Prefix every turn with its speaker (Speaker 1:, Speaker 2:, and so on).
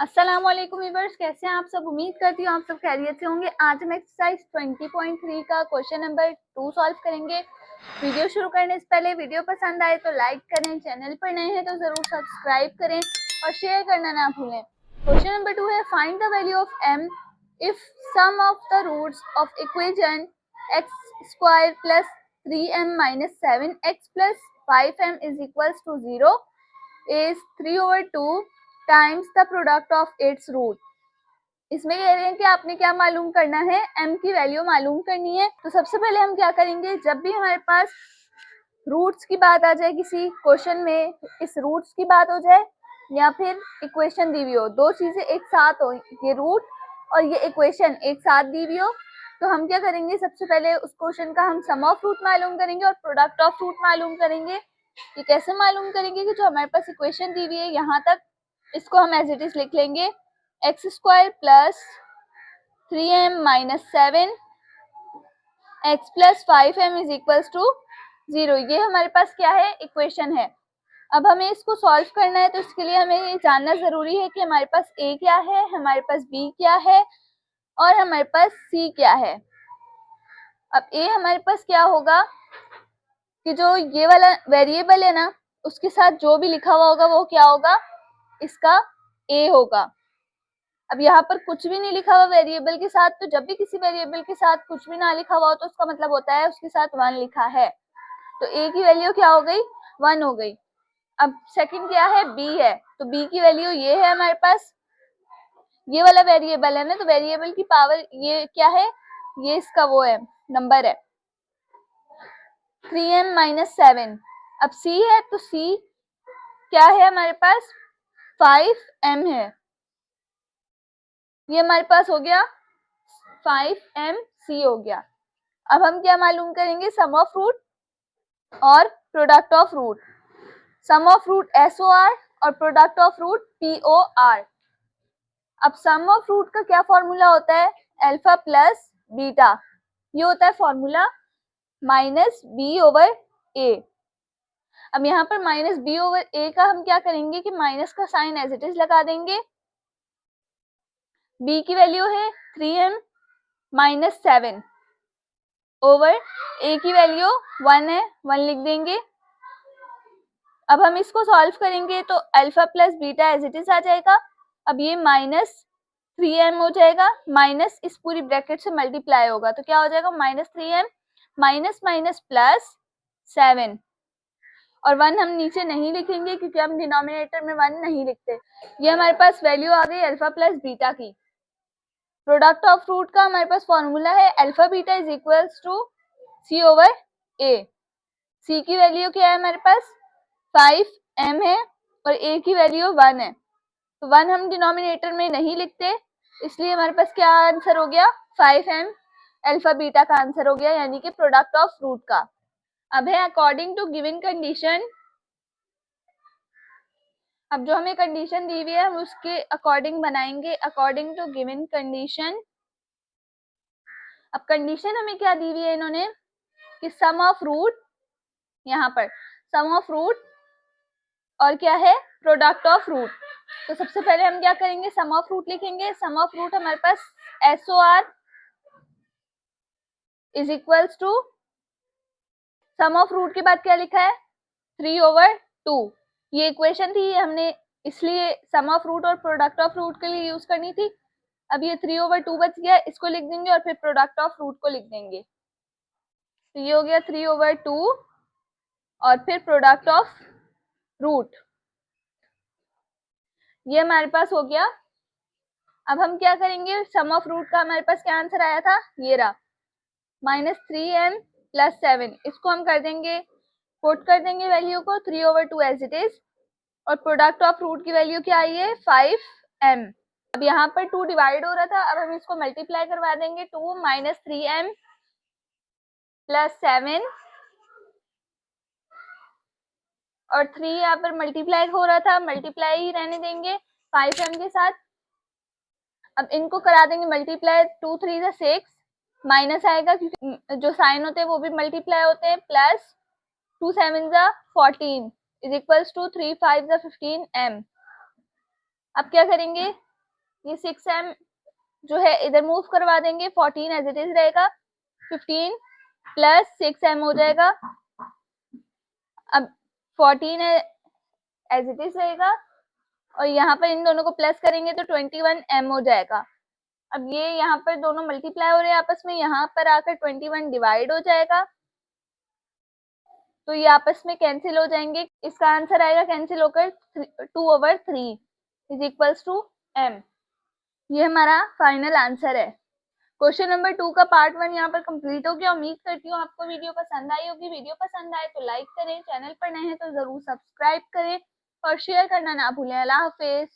Speaker 1: अस्सलाम वालेकुम व्यूअर्स, कैसे हैं आप सब। उम्मीद करती हूँ आप सब खैरियत से होंगे। आज हम एक्सरसाइज 20.3 का क्वेश्चन नंबर 2 सॉल्व करेंगे। वीडियो शुरू करने से पहले वीडियो पसंद आए तो लाइक करें, चैनल पर नए हैं तो जरूर सब्सक्राइब करें और शेयर करना ना भूलें। क्वेश्चन नंबर 2 है, find the value of m if sum of the roots of equation x square plus 3m minus 7x plus 5m is equals to 0 is 3/2 times the product of its root. इसमें कह रहे हैं कि आपने क्या मालूम करना है, m की वैल्यू मालूम करनी है। तो सबसे पहले हम क्या करेंगे, जब भी हमारे पास रूट्स की बात आ जाए किसी क्वेश्चन में, इस रूट्स की बात हो जाए या फिर इक्वेशन दी हुई हो, दो चीजें एक साथ हो, ये रूट और ये इक्वेशन एक साथ दी हुई हो, तो हम क्या करेंगे, सबसे पहले उस क्वेश्चन का हम सम ऑफ रूट मालूम करेंगे और प्रोडक्ट ऑफ रूट मालूम करेंगे। ये कैसे मालूम करेंगे कि जो हमारे पास इक्वेशन दी हुई है यहाँ तक, इसको हम एज इट इज लिख लेंगे x square plus 3m minus 7 x plus 5m is equals to 0। ये हमारे पास क्या है, इक्वेशन है। अब हमें इसको सॉल्व करना है, तो इसके लिए हमें ये जानना जरूरी है कि हमारे पास a क्या है, हमारे पास b क्या है और हमारे पास c क्या है। अब a हमारे पास क्या होगा कि जो ये वाला वेरिएबल है ना, उसके साथ जो भी लिखा हुआ होगा वो क्या होगा, इसका a होगा। अब यहाँ पर कुछ भी नहीं लिखा हुआ वेरिएबल के साथ, तो जब भी किसी वेरिएबल के साथ कुछ भी ना लिखा हुआ हो तो उसका मतलब होता है उसके साथ 1 लिखा है। तो a की वैल्यू क्या हो गई, 1 हो गई। अब सेकंड क्या है, b है, तो b की वैल्यू ये है हमारे पास, ये वाला वेरिएबल है ना, तो वेरिएबल की पावर ये क्या है, ये इसका वो है, नंबर है 3m माइनस 7। अब c है, तो c क्या है हमारे पास, 5m है। ये हमारे पास हो गया 5mc हो गया। अब हम क्या मालूम करेंगे, सम ऑफ रूट और product of root. Sum of root SOR और प्रोडक्ट ऑफ रूट POR। अब सम ऑफ रूट का क्या फॉर्मूला होता है, अल्फा प्लस बीटा, ये होता है फॉर्मूला माइनस बी ओवर ए। अब यहाँ पर माइनस बी ओवर ए का हम क्या करेंगे कि माइनस का साइन एज इट इज लगा देंगे। b की वैल्यू है 3m माइनस 7 ओवर a की वैल्यू 1 है, 1 लिख देंगे। अब हम इसको सॉल्व करेंगे तो alpha plus beta as it is आ जाएगा। अब ये माइनस 3m हो जाएगा, माइनस इस पूरी ब्रैकेट से मल्टीप्लाई होगा तो क्या हो जाएगा, minus 3m minus minus plus 7 और 1 हम नीचे नहीं लिखेंगे क्योंकि हम डिनोमिनेटर में 1 नहीं लिखते। ये हमारे पास वैल्यू आ गई अल्फा प्लस बीटा की। प्रोडक्ट ऑफ रूट का हमारे पास फॉर्मूला है alpha beta is equals to C over A. C की वैल्यू क्या है हमारे पास, 5m है और a की वैल्यू 1 है, तो 1 हम डिनोमिनेटर में नहीं लिखते, इसलिए हमारे पास क्या आंसर हो गया, 5m अल्फा बीटा का आंसर हो गया, यानी कि प्रोडक्ट ऑफ रूट का। अब है अकॉर्डिंग टू गिवन कंडीशन। अब जो हमें कंडीशन दी हुई है हम उसके अकॉर्डिंग बनाएंगे, अकॉर्डिंग टू गिवन कंडीशन। अब कंडीशन हमें क्या दी हुई है इन्होंने कि सम ऑफ रूट, यहाँ पर सम ऑफ रूट और क्या है, प्रोडक्ट ऑफ रूट। तो सबसे पहले हम क्या करेंगे, सम ऑफ रूट लिखेंगे। सम ऑफ रूट हमारे पास SOR is equals to, sum of root के बाद क्या लिखा है 3/2। ये इक्वेशन थी, हमने इसलिए सम ऑफ रूट और प्रोडक्ट ऑफ रूट के लिए यूज करनी थी। अब ये 3/2 बच गया, इसको लिख देंगे और फिर प्रोडक्ट ऑफ रूट को लिख देंगे। तो ये हो गया 3/2 और फिर प्रोडक्ट ऑफ रूट, ये हमारे पास हो गया। अब हम क्या करेंगे, सम ऑफ रूट का हमारे पास क्या आंसर आया था, ये रहा माइनस 3m प्लस 7। इसको हम कर देंगे, पुट कर देंगे वैल्यू को 3/2 एज इट इज, और प्रोडक्ट ऑफ रूट की वैल्यू क्या आई है 5m। अब यहाँ पर 2 डिवाइड हो रहा था, अब हम इसको मल्टीप्लाई करवा देंगे, 2 माइनस 3m प्लस 7 और 3 यहाँ पर मल्टीप्लाई हो रहा था, मल्टीप्लाई ही रहने देंगे 5m के साथ। अब इनको करा देंगे मल्टीप्लाई, 2 3 6 माइनस आएगा क्योंकि जो साइन होते हैं वो भी मल्टीप्लाई होते हैं, plus 2 7 14 is equals to 3 5 15m। अब क्या करेंगे, ये 6m जो है इधर मूव करवा देंगे, 14 एज इट इज रहेगा, 15 प्लस 6m हो जाएगा। अब 14 एज इट इज रहेगा और यहाँ पर इन दोनों को प्लस करेंगे तो 21m हो जाएगा। अब ये यहाँ पर दोनों मल्टीप्लाई हो रहे हैं आपस में, यहाँ पर आकर 21 डिवाइड हो जाएगा, तो ये आपस में कैंसिल हो जाएंगे। इसका आंसर आएगा कैंसिल होकर 2/3 इज इक्वल्स टू m। ये हमारा फाइनल आंसर है। क्वेश्चन नंबर 2 का पार्ट 1 यहाँ पर कंप्लीट हो गया। उम्मीद करती हूँ आपको वीडियो पसंद आई होगी। वीडियो पसंद आए तो लाइक करें, चैनल पर नए हैं तो जरूर सब्सक्राइब करें और शेयर करना ना भूलें। अल्लाह हाफिज।